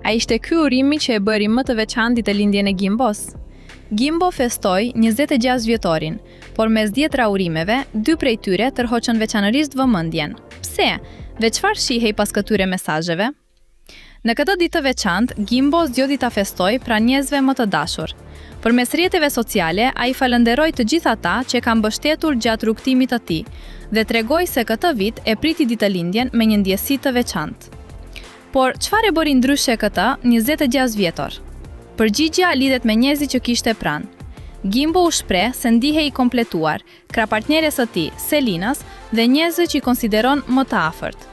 A ishte ky urimi që e bëri më të veçantë ditëlindjen e Gimbos? Gimbo festoi 26 vjetorin, por mes 10 urimeve, 2 prej tyre tërhoqën veçanërisht vëmendjen. Pse? Dhe çfarë shihej pas këtyre mesazheve? Në këtë ditë të veçantë, Gimbo zgjodhi ta festoi pranë njerëzve më të dashur. Përmes rrjeteve sociale, ai falenderoi të gjithë ata që e kanë mbështetur gjatë rrugtimit të tij dhe tregoi se këtë vit e priti ditëlindjen me një ndjesi të veçantë. Por çfarë e bëri ndryshe këtë 26 vjetor? Përgjigjja lidhet me njerëzit që kishte pranë. Gimbo u shpreh se ndihej i kompletuar, krah partneres së tij, Selinas, dhe njerëzve që i konsideron më të afërt.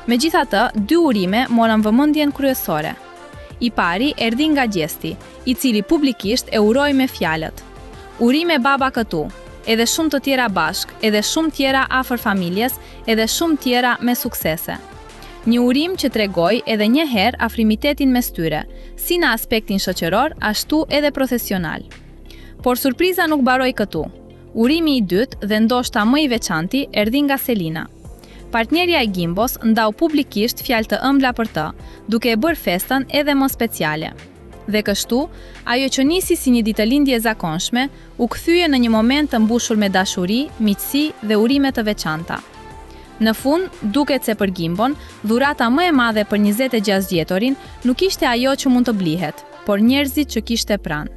Megjithatë, 2 urime morën vëmendjen kryesore. I pari erdhi nga Gjesti, i cili publikisht e uroi me fjalët: "Urime baba këtu", edhe shumë të tjera bashk, edhe shumë tjera afër familjes, edhe shumë tjera me suksese. Një urim që tregoi edhe një herë afrimitetin mes tyre, si në aspektin shoqëror, ashtu edhe profesional. Por surpriza nuk mbaroi këtu. Urimi i dytë dhe ndoshta më i veçanti erdhi nga Selina. Partnerja e Gimbos ndau publikisht fjalë të ëmbla për të, duke e bërë festën edhe më speciale. Dhe kështu, ajo që nisi si një ditëlindje e zakonshme, u kthye në një moment të mbushur me dashuri, miqësi dhe urime të veçanta. Në fund, duket se për Gimbon, dhurata më e madhe për 26 vjetorin nuk ishte ajo që mund të blihet, por njerëzit që kishte pranë.